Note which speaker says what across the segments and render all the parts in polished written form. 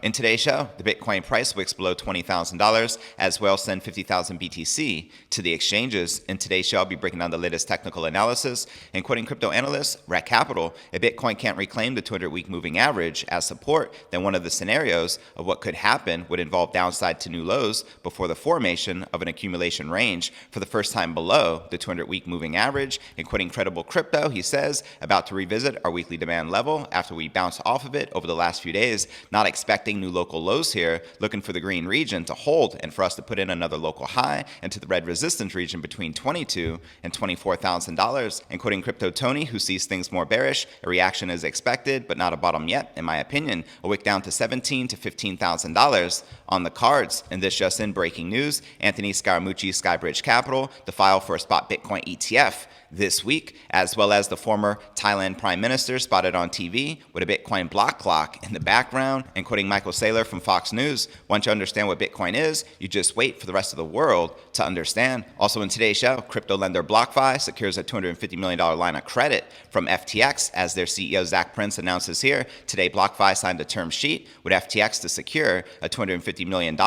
Speaker 1: In today's show, the Bitcoin price wicks below $20,000 as well send 50,000 BTC to the exchanges. In today's show, I'll be breaking down the latest technical analysis and quoting crypto analyst Red Capital. If Bitcoin can't reclaim the 200-week moving average as support, then one of the scenarios of what could happen would involve downside to new lows before the formation of an accumulation range for the first time below the 200-week moving average. In quoting Credible Crypto, he says, about to revisit our weekly demand level after we bounced off of it over the last few days, not expecting new local lows here, looking for the green region to hold and for us to put in another local high into the red resistance region between $22,000 and $24,000. And quoting Crypto Tony, who sees things more bearish, a reaction is expected, but not a bottom yet, in my opinion. A wick down to $17,000 to $15,000 on the cards. And this just in breaking news, Anthony Scaramucci, Skybridge Capital, to file for a spot Bitcoin ETF this week, as well as the former Thailand Prime Minister spotted on TV with a Bitcoin block clock in the background. And quoting Michael Saylor from Fox News, once you understand what Bitcoin is, you just wait for the rest of the world to understand. Also in today's show, crypto lender BlockFi secures a $250 million line of credit from FTX as their CEO Zach Prince announces here. Today, BlockFi signed a term sheet with FTX to secure a $250 million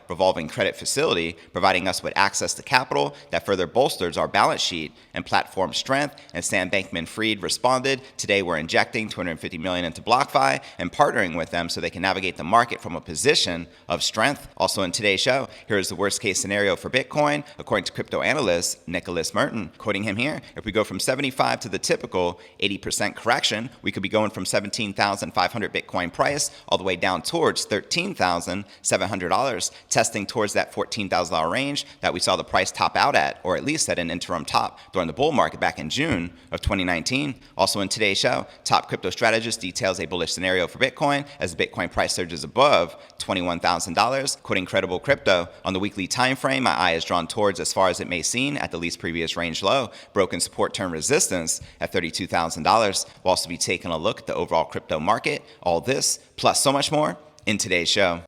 Speaker 1: revolving credit facility, providing us with access to capital that further bolsters our balance sheet and platform strength. And Sam Bankman-Fried responded, today we're injecting $250 million into BlockFi and partnering with them so they can navigate the market from a position of strength. Also in today's show, here's the worst case scenario for Bitcoin, according to crypto analyst Nicholas Merton. Quoting him here, if we go from 75 to the typical 80% correction, we could be going from 17,500 Bitcoin price all the way down towards $13,700, testing towards that $14,000 range that we saw the price top out at, or at least at an interim top during the bull market back in June of 2019. Also in today's show, top crypto strategist details a bullish scenario for Bitcoin as the Bitcoin price surges above $21,000. Quoting Credible Crypto, on the weekly time frame, my eye is drawn towards, as far as it may seem, at the least previous range low, broken support term resistance at $32,000. We'll also be taking a look at the overall crypto market. All this, plus so much more, in today's show.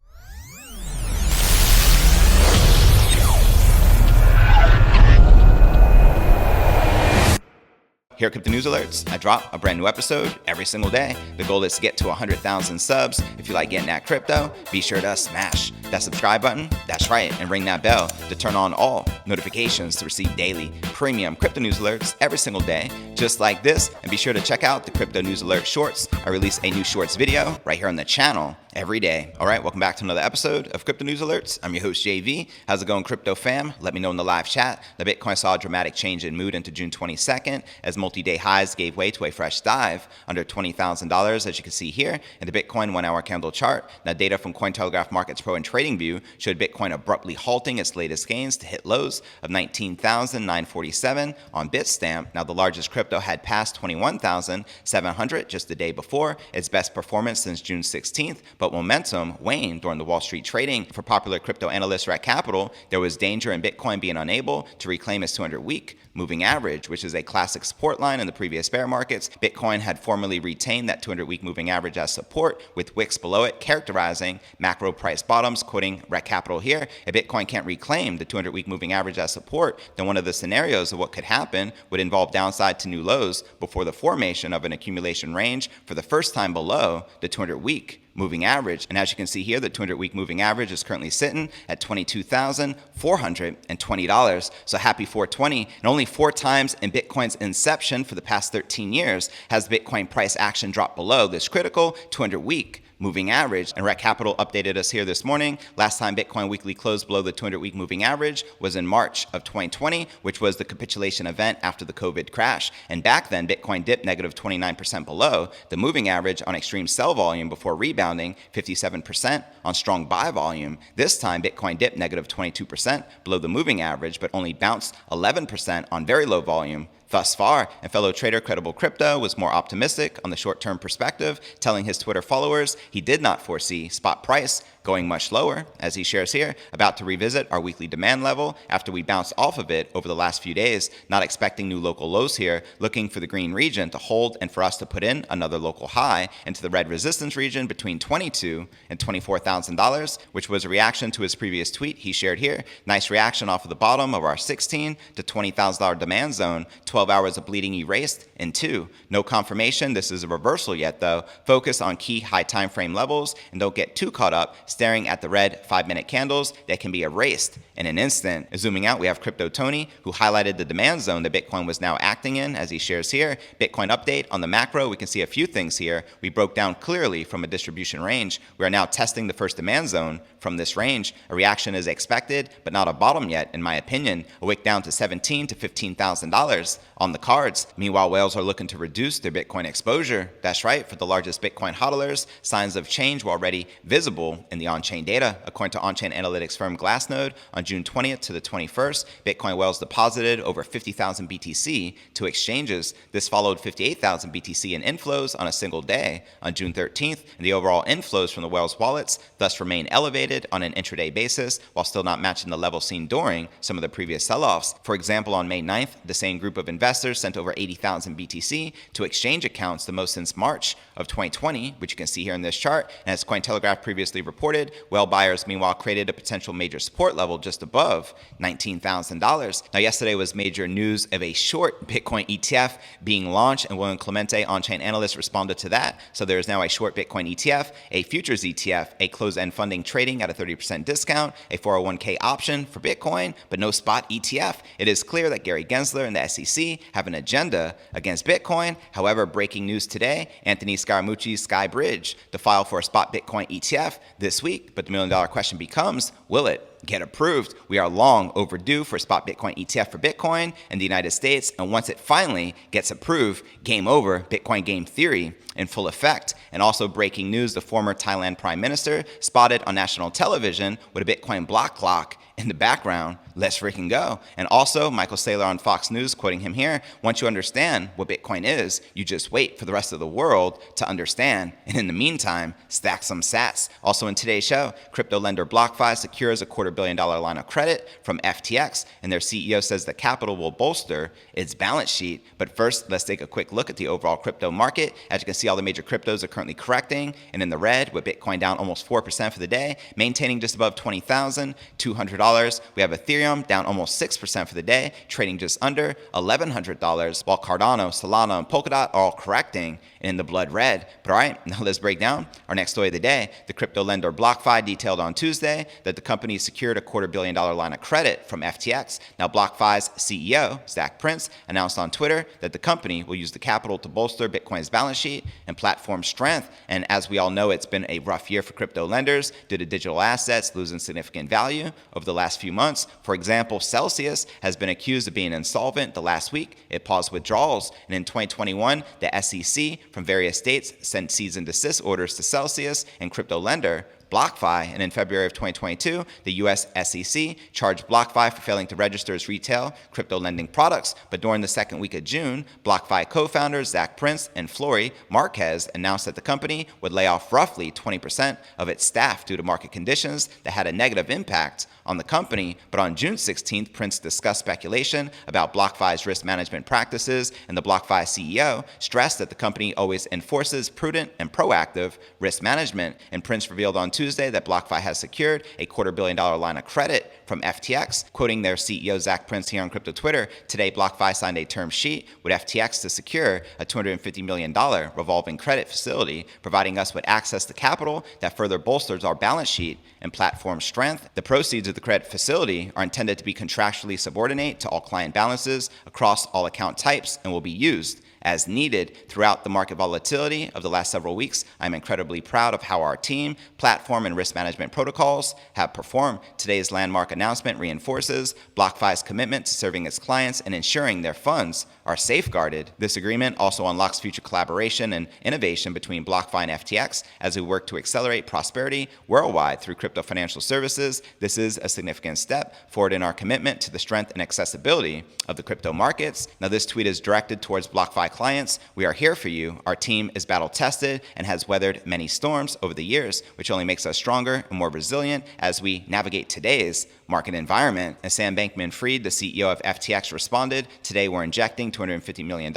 Speaker 1: Here at Crypto News Alerts, I drop a brand new episode every single day. The goal is to get to 100,000 subs. If you like getting that crypto, be sure to smash that subscribe button, that's right, and ring that bell to turn on all notifications to receive daily premium Crypto News Alerts every single day, just like this. And be sure to check out the Crypto News Alert Shorts. I release a new Shorts video right here on the channel every day. All right, welcome back to another episode of Crypto News Alerts. I'm your host, JV. How's it going, crypto fam? Let me know in the live chat. The Bitcoin saw a dramatic change in mood into June 22nd as multi-day highs gave way to a fresh dive under $20,000, as you can see here in the Bitcoin 1-hour candle chart. Now, data from Cointelegraph Markets Pro and TradingView showed Bitcoin abruptly halting its latest gains to hit lows of 19,947 on Bitstamp. Now, the largest crypto had passed 21,700 just the day before, its best performance since June 16th, but momentum waned during the Wall Street trading. For popular crypto analyst Red Capital, there was danger in Bitcoin being unable to reclaim its 200-week moving average, which is a classic support line in the previous bear markets. Bitcoin had formerly retained that 200-week moving average as support, with wicks below it characterizing macro price bottoms. Quoting Red Capital here, if Bitcoin can't reclaim the 200-week moving average as support, then one of the scenarios of what could happen would involve downside to new lows before the formation of an accumulation range for the first time below the 200-week moving average. And as you can see here, the 200-week moving average is currently sitting at $22,420. So happy 420. And only 4 times in Bitcoin's inception for the past 13 years has Bitcoin price action dropped below this critical 200-week moving average. And Red Capital updated us here this morning. Last time Bitcoin weekly closed below the 200-week moving average was in March of 2020, which was the capitulation event after the COVID crash. And back then, Bitcoin dipped negative 29% below the moving average on extreme sell volume before rebounding 57% on strong buy volume. This time, Bitcoin dipped negative 22% below the moving average, but only bounced 11% on very low volume thus far. And fellow trader Credible Crypto was more optimistic on the short-term perspective, telling his Twitter followers he did not foresee spot price going much lower, as he shares here, about to revisit our weekly demand level after we bounced off of it over the last few days, not expecting new local lows here, looking for the green region to hold and for us to put in another local high into the red resistance region between $22,000 and $24,000, which was a reaction to his previous tweet he shared here. Nice reaction off of the bottom of our $16,000 to $20,000 demand zone, 12 hours of bleeding erased in 2. No confirmation, this is a reversal yet though. Focus on key high time frame levels and don't get too caught up staring at the red 5-minute candles that can be erased in an instant. Zooming out, we have Crypto Tony, who highlighted the demand zone that Bitcoin was now acting in, as he shares here. Bitcoin update on the macro, we can see a few things here. We broke down clearly from a distribution range. We are now testing the first demand zone from this range. A reaction is expected, but not a bottom yet, in my opinion. A wick down to $17,000 to $15,000 on the cards. Meanwhile, whales are looking to reduce their Bitcoin exposure. That's right, for the largest Bitcoin hodlers, signs of change were already visible in the on-chain data. According to on-chain analytics firm Glassnode, on June 20th to the 21st, Bitcoin whales deposited over 50,000 BTC to exchanges. This followed 58,000 BTC in inflows on a single day on June 13th, and the overall inflows from the whales' wallets thus remain elevated on an intraday basis while still not matching the level seen during some of the previous sell-offs. For example, on May 9th, the same group of investors sent over 80,000 BTC to exchange accounts, the most since March of 2020, which you can see here in this chart. And as Cointelegraph previously reported, whale buyers meanwhile created a potential major support level just above $19,000. Now, yesterday was major news of a short Bitcoin ETF being launched, and William Clemente, on-chain analyst, responded to that. So there is now a short Bitcoin ETF, a futures ETF, a closed-end funding trading at a 30% discount, a 401k option for Bitcoin, but no spot ETF. It is clear that Gary Gensler and the SEC have an agenda against Bitcoin. However, breaking news today, Anthony Scaramucci's Skybridge to file for a spot Bitcoin ETF this week. But the million-dollar question becomes, will it get approved? We are long overdue for a spot Bitcoin ETF for Bitcoin in the United States, and once it finally gets approved, game over, Bitcoin game theory in full effect. And also breaking news, the former Thailand Prime Minister spotted on national television with a Bitcoin block clock in the background. Let's freaking go. And also, Michael Saylor on Fox News, quoting him here, once you understand what Bitcoin is, you just wait for the rest of the world to understand. And in the meantime, stack some sats. Also in today's show, crypto lender BlockFi secures a $250 million line of credit from FTX, and their CEO says the capital will bolster its balance sheet. But first, let's take a quick look at the overall crypto market. As you can see, all the major cryptos are currently correcting and in the red, with Bitcoin down almost 4% for the day, maintaining just above $20,200. We have Ethereum down almost 6% for the day, trading just under $1,100, while Cardano, Solana, and Polkadot are all correcting in the blood red. But all right, now let's break down our next story of the day. The crypto lender BlockFi detailed on Tuesday that the company secured a $250 million line of credit from FTX. Now, BlockFi's CEO, Zach Prince, announced on Twitter that the company will use the capital to bolster Bitcoin's balance sheet and platform strength. And as we all know, it's been a rough year for crypto lenders due to digital assets losing significant value over the last few months. For example, Celsius has been accused of being insolvent. The last week, it paused withdrawals. And in 2021, the SEC from various states sent cease and desist orders to Celsius and crypto lender BlockFi. And in February of 2022, the US SEC charged BlockFi for failing to register as retail crypto lending products. But during the second week of June, BlockFi co-founders Zach Prince and Flory Marquez announced that the company would lay off roughly 20% of its staff due to market conditions that had a negative impact on the company. But on June 16th, Prince discussed speculation about BlockFi's risk management practices, and the BlockFi CEO stressed that the company always enforces prudent and proactive risk management. And Prince revealed on Tuesday that BlockFi has secured a $250 million line of credit from FTX. Quoting their CEO Zach Prince here on crypto Twitter, today BlockFi signed a term sheet with FTX to secure a $250 million revolving credit facility, providing us with access to capital that further bolsters our balance sheet and platform strength. The proceeds of the credit facility are intended to be contractually subordinate to all client balances across all account types and will be used as needed throughout the market volatility of the last several weeks. I'm incredibly proud of how our team, platform, and risk management protocols have performed. Today's landmark announcement reinforces BlockFi's commitment to serving its clients and ensuring their funds are safeguarded. This agreement also unlocks future collaboration and innovation between BlockFi and FTX as we work to accelerate prosperity worldwide through crypto financial services. This is a significant step forward in our commitment to the strength and accessibility of the crypto markets. Now, this tweet is directed towards BlockFi clients. We are here for you. Our team is battle tested and has weathered many storms over the years, which only makes us stronger and more resilient as we navigate today's market environment. As Sam Bankman-Fried, the CEO of FTX, responded, today we're injecting $250 million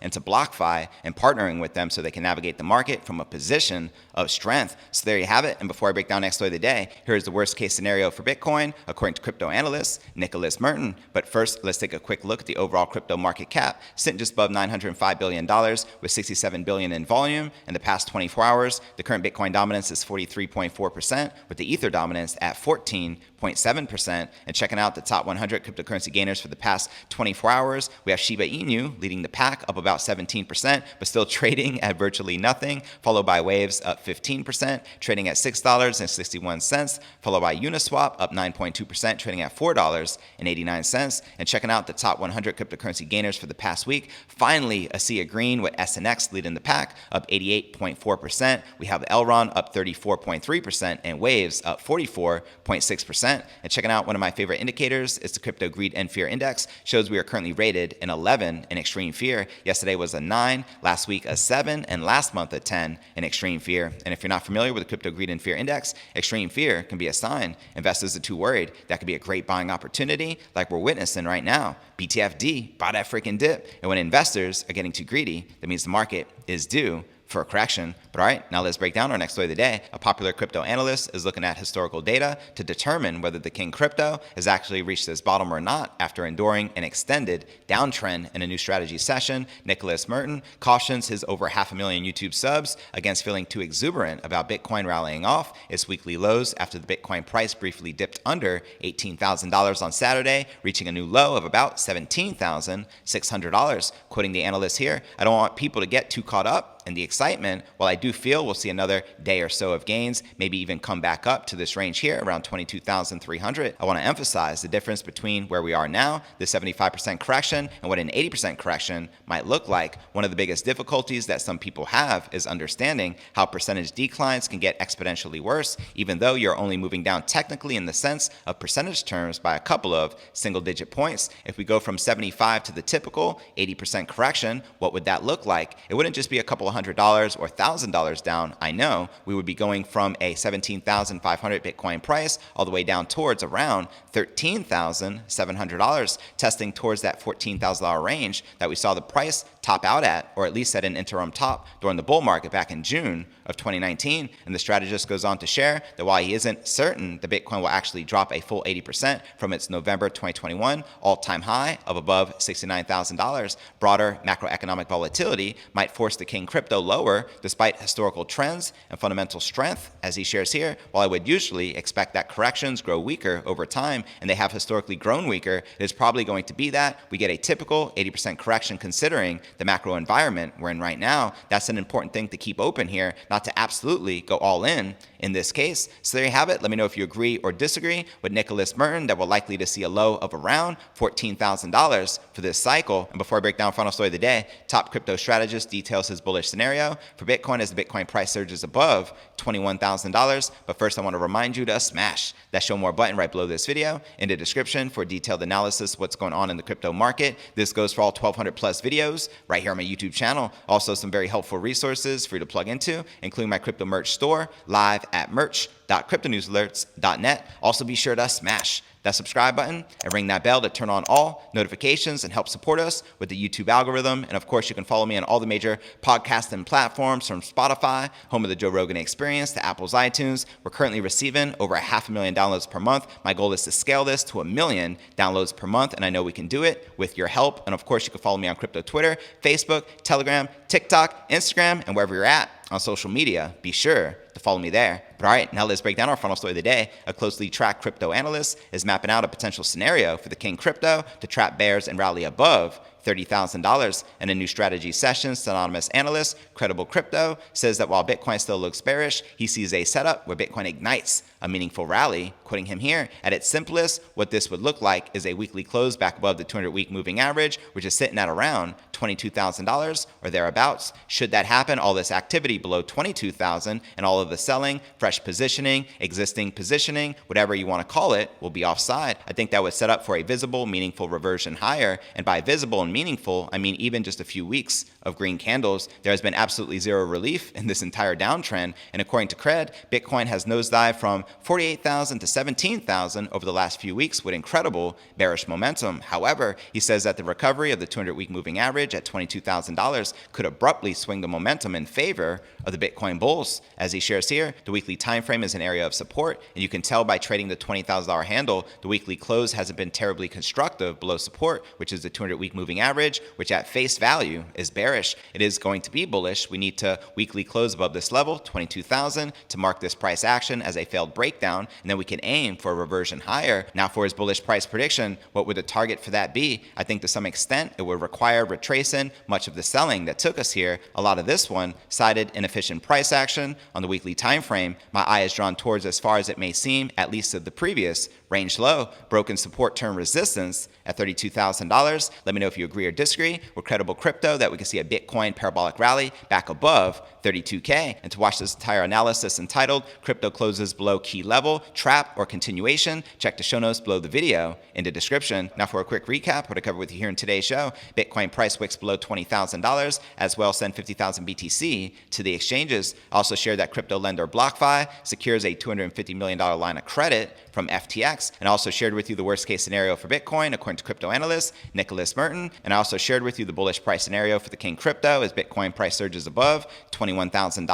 Speaker 1: into BlockFi and partnering with them so they can navigate the market from a position of strength. So there you have it. And before I break down next story of the day, here's the worst case scenario for Bitcoin, according to crypto analyst Nicholas Merton. But first, let's take a quick look at the overall crypto market cap, sitting just above $905 billion with $67 billion in volume. In the past 24 hours, the current Bitcoin dominance is 43.4%, with the Ether dominance at 14.7%. And checking out the top 100 cryptocurrency gainers for the past 24 hours, we have Shiba Inu leading the pack up about 17%, but still trading at virtually nothing, followed by Waves up 15%, trading at $6.61, followed by Uniswap up 9.2%, trading at $4.89. And checking out the top 100 cryptocurrency gainers for the past week, finally a sea of green with SNX leading the pack up 88.4%. We have Elrond up 34.3% and Waves up 44.6%. And checking out one of my favorite indicators is the Crypto Greed and Fear Index. Shows we are currently rated an 11 in extreme fear. Yesterday was a 9, last week a 7, and last month a 10 in extreme fear. And if you're not familiar with the Crypto Greed and Fear Index, extreme fear can be a sign investors are too worried. That could be a great buying opportunity like we're witnessing right now. BTFD, buy that freaking dip. And when investors are getting too greedy, that means the market is due for a correction. But all right, now let's break down our next story of the day. A popular crypto analyst is looking at historical data to determine whether the king crypto has actually reached its bottom or not after enduring an extended downtrend. In a new strategy session, Nicholas Merton cautions his over 500,000 YouTube subs against feeling too exuberant about Bitcoin rallying off its weekly lows after the Bitcoin price briefly dipped under $18,000 on Saturday, reaching a new low of about $17,600. Quoting the analyst here, I don't want people to get too caught up and the excitement. While I do feel we'll see another day or so of gains, maybe even come back up to this range here around 22,300. I want to emphasize the difference between where we are now, the 75% correction, and what an 80% correction might look like. One of the biggest difficulties that some people have is understanding how percentage declines can get exponentially worse, even though you're only moving down technically in the sense of percentage terms by a couple of single-digit points. If we go from 75 to the typical 80% correction, what would that look like? It wouldn't just be a couple of $100 or $1,000 down. I know we would be going from a 17,500 Bitcoin price all the way down towards around $13,700, testing towards that $14,000 range that we saw the price top out at, or at least at an interim top during the bull market back in June of 2019. And the strategist goes on to share that while he isn't certain the Bitcoin will actually drop a full 80% from its November 2021 all-time high of above $69,000, broader macroeconomic volatility might force the king crypto lower despite historical trends and fundamental strength. As he shares here, while I would usually expect that corrections grow weaker over time, and they have historically grown weaker, it is probably going to be that we get a typical 80% correction considering the macro environment we're in right now. That's an important thing to keep open here, not to absolutely go all in this case. So there you have it. Let me know if you agree or disagree with Nicholas Merton that we're likely to see a low of around $14,000 for this cycle. And before I break down final story of the day, top crypto strategist details his bullish scenario for Bitcoin as the Bitcoin price surges above $21,000. But first, I want to remind you to smash that show more button right below this video in the description for detailed analysis of what's going on in the crypto market. This goes for all 1,200 plus videos right here on my YouTube channel. Also, some very helpful resources for you to plug into, including my crypto merch store live at merch.cryptonewsalerts.net. Also, be sure to smash that subscribe button and ring that bell to turn on all notifications and help support us with the YouTube algorithm. And of course, you can follow me on all the major podcasting platforms, from Spotify, home of the Joe Rogan Experience, to Apple's iTunes. We're currently receiving over 500,000 downloads per month. My goal is to scale this to 1 million downloads per month, and I know we can do it with your help. And of course, you can follow me on crypto Twitter, Facebook, Telegram, TikTok, Instagram, and wherever you're at on social media. Be sure to follow me there. But all right, now let's break down our final story of the day. A closely tracked crypto analyst is mapping out a potential scenario for the king crypto to trap bears and rally above $30,000. In a new strategy session, pseudonymous analyst Credible Crypto says that while Bitcoin still looks bearish, he sees a setup where Bitcoin ignites a meaningful rally. Quoting him here, at its simplest, what this would look like is a weekly close back above the 200-week moving average, which is sitting at around $22,000 or thereabouts. Should that happen, all this activity below $22,000 and all of of the selling, fresh positioning, existing positioning, whatever you want to call it, will be offside. I think that would set up for a visible, meaningful reversion higher. And by visible and meaningful, I mean even just a few weeks of green candles. There has been absolutely zero relief in this entire downtrend. And according to Cred, Bitcoin has nosedived from 48,000 to 17,000 over the last few weeks with incredible bearish momentum. However, he says that the recovery of the 200-week moving average at $22,000 could abruptly swing the momentum in favor of the Bitcoin bulls. As he shares here, the weekly time frame is an area of support, and you can tell by trading the $20,000 handle, the weekly close hasn't been terribly constructive below support, which is the 200-week moving average, which at face value is bearish. It is going to be bullish. We need to weekly close above this level, 22,000, to mark this price action as a failed breakdown, and then we can aim for a reversion higher. Now for his bullish price prediction, what would the target for that be? I think to some extent it would require retracing much of the selling that took us here. A lot of this one cited inefficient price action on the weekly time frame. My eye is drawn towards, as far as it may seem, at least of the previous range low, broken support term resistance at $32,000. Let me know if you agree or disagree. We're Credible Crypto that we can see a Bitcoin parabolic rally back above 32K. And to watch this entire analysis entitled Crypto Closes Below Key Level, Trap or Continuation, check the show notes below the video in the description. Now for a quick recap, what I covered with you here in today's show: Bitcoin price wicks below $20,000, as well send 50,000 BTC to the exchanges. Also shared that crypto lender BlockFi secures a $250 million line of credit from FTX, and also shared with you the worst case scenario for Bitcoin according to crypto analyst Nicholas Merton. And I also shared with you the bullish price scenario for the King Crypto as Bitcoin price surges above $21,000.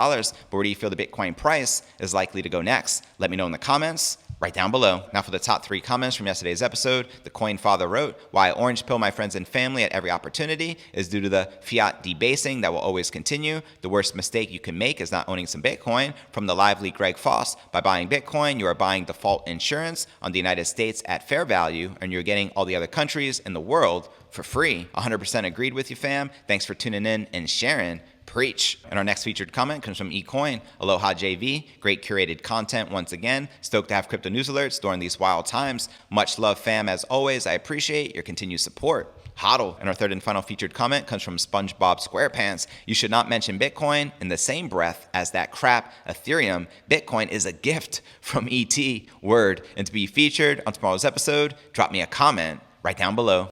Speaker 1: But where do you feel the Bitcoin price is likely to go next? Let me know in the comments right down below. Now for the top 3 comments from yesterday's episode. The Coin Father wrote, "Why I orange pill my friends and family at every opportunity is due to the fiat debasing that will always continue. The worst mistake you can make is not owning some Bitcoin." From the lively Greg Foss, "By buying Bitcoin, you are buying default insurance on the United States at fair value, and you're getting all the other countries in the world for free." 100% agreed with you, fam. Thanks for tuning in and sharing. Preach. And our next featured comment comes from eCoin. "Aloha JV, great curated content once again. Stoked to have crypto news alerts during these wild times. Much love, fam, as always. I appreciate your continued support. Hodl." And our third and final featured comment comes from SpongeBob SquarePants. "You should not mention Bitcoin in the same breath as that crap Ethereum. Bitcoin is a gift from ET. Word." And to be featured on tomorrow's episode, drop me a comment right down below.